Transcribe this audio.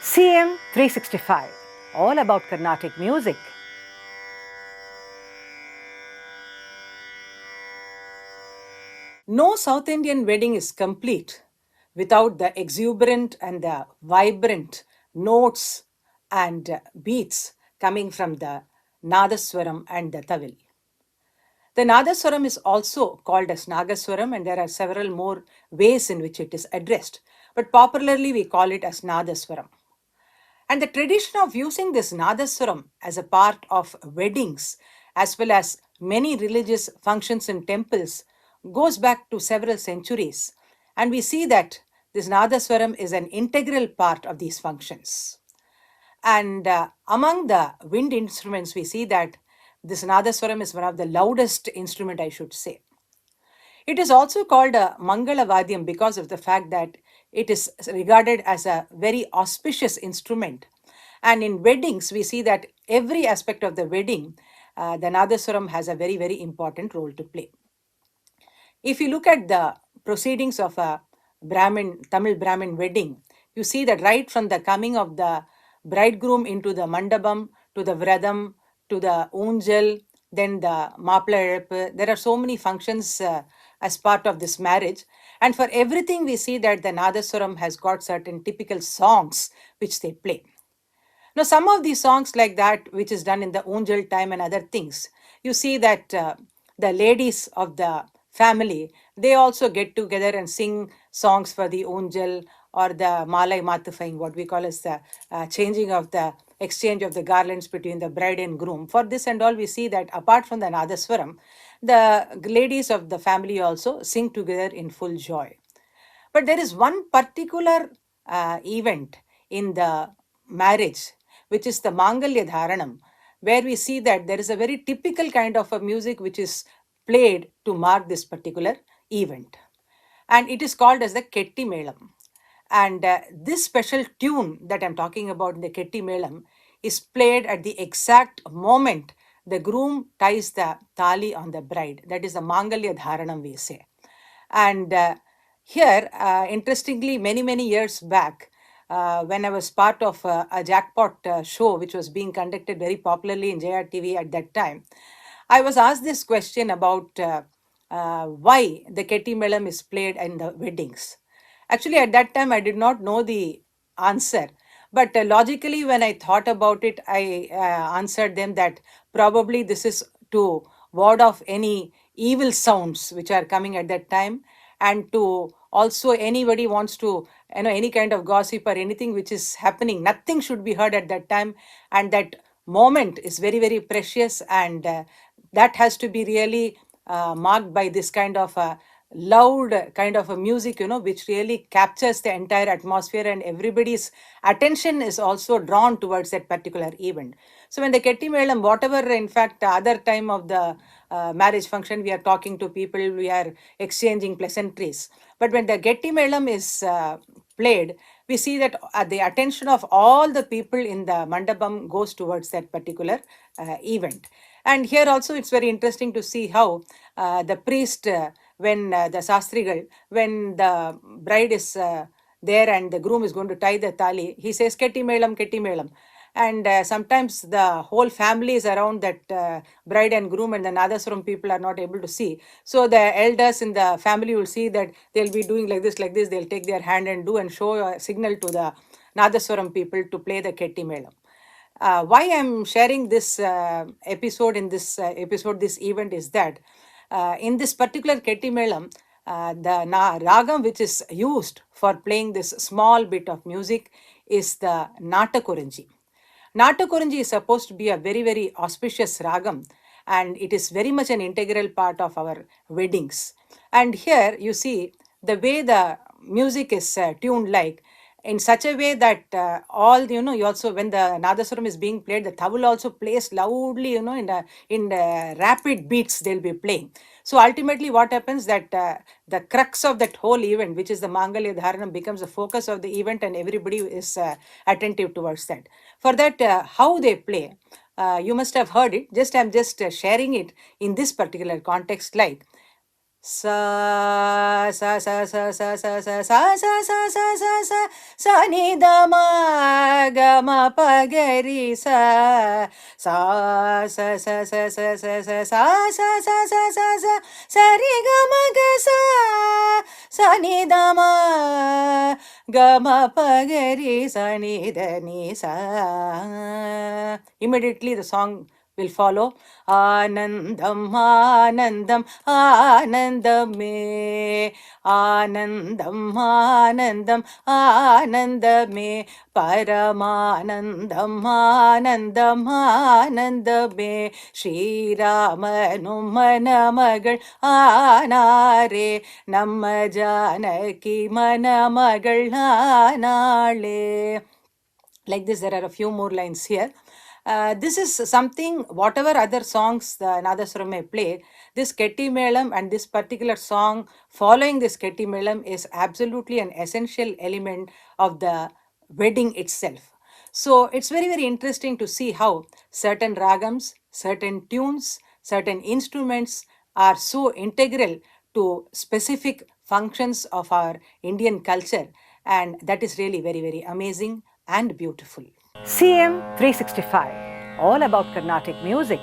CM 365, all about Carnatic music. No South Indian wedding is complete without the exuberant and the vibrant notes and beats coming from the Nadaswaram and the Tavil. The Nadaswaram is also called as Nagaswaram, and there are several more ways in which it is addressed, but popularly we call it as Nadaswaram. And the tradition of using this Nadaswaram as a part of weddings as well as many religious functions in temples goes back to several centuries. And we see that this Nadaswaram is an integral part of these functions. And among the wind instruments, we see that this Nadaswaram is one of the loudest instrument, I should say. It is also called a Mangala Vadyam because of the fact that it is regarded as a very auspicious instrument. And in weddings, we see that every aspect of the wedding, the Nadaswaram has a very, very important role to play. If you look at the proceedings of a Tamil Brahmin wedding, you see that right from the coming of the bridegroom into the mandabam, to the vradam, to the unjal, then the Mappla, there are so many functions as part of this marriage. And for everything, we see that the Nadaswaram has got certain typical songs which they play. Now, some of these songs like that, which is done in the unjal time and other things, you see that the ladies of the family, they also get together and sing songs for the unjal or the malai matufaying, what we call as the changing of the exchange of the garlands between the bride and groom. For this and all, we see that apart from the Nadaswaram, the ladies of the family also sing together in full joy. But there is one particular event in the marriage, which is the Mangalya Dharanam, where we see that there is a very typical kind of a music which is played to mark this particular event. And it is called as the Ketti Melam. And this special tune that I'm talking about in the Ketti Melam is played at the exact moment the groom ties the tali on the bride. That is the Mangalya Dharanam, we say. And here, interestingly, many years back, when I was part of a jackpot show which was being conducted very popularly in JR TV at that time, I was asked this question about why the Ketti Melam is played in the weddings. Actually, at that time, I did not know the answer. But logically, when I thought about it, I answered them that probably this is to ward off any evil sounds which are coming at that time, and to also anybody wants to, any kind of gossip or anything which is happening, nothing should be heard at that time. And that moment is very, very precious, and that has to be really marked by this kind of loud kind of a music, which really captures the entire atmosphere, and everybody's attention is also drawn towards that particular event. So when the Ketti Melam, whatever, in fact, other time of the marriage function, we are talking to people, we are exchanging pleasantries. But when the Ketti Melam is played, we see that the attention of all the people in the mandapam goes towards that particular event. And here also it's very interesting to see how the priest, when the Sastrigal, when the bride is there and the groom is going to tie the tali, he says, Ketti Melam, Ketti Melam. And sometimes the whole family is around that bride and groom, and the Nadaswaram people are not able to see. So the elders in the family will see that they'll be doing like this, they'll take their hand and do and show a signal to the Nadaswaram people to play the Ketti Melam. Why I'm sharing this episode in this episode, this event, is that in this particular Ketti Melam, the ragam which is used for playing this small bit of music is the Natakuranji. Natakuranji is supposed to be a very, very auspicious ragam, and it is very much an integral part of our weddings. And here you see the way the music is tuned, like in such a way that all, you also, when the Nadaswaram is being played, the tawul also plays loudly, in the rapid beats they'll be playing. So ultimately what happens that the crux of that whole event, which is the Mangalya Dharanam, becomes the focus of the event, and everybody is attentive towards that. For that, how they play, you must have heard it. I'm just sharing it in this particular context, like sa sa sa sa sa sa sa sa sa sa sa sa sa sa ni da ma ga ma pa ga ri sa sa sa sa sa sa sa sa sa sa sa sa sa sa sa ri ga ma ga sa sa ni da ma ga ma pa ga ri sa ni da ni sa. Immediately the song will follow. Anandam, Anandam, Anandame, Anandam, Anandam, Anandame, Paramanandam, Anandam, Anandame, Shri Ramanum Manamagal Anare, Namma Janaki Manamagal Anale. Like this, there are a few more lines here. This is something, whatever other songs the Nadaswaram may play, this Ketti Mellon and this particular song following this Ketti Mellon is absolutely an essential element of the wedding itself. So it's very, very interesting to see how certain ragams, certain tunes, certain instruments are so integral to specific functions of our Indian culture, and that is really very, very amazing and beautiful. CM 365, all about Carnatic music.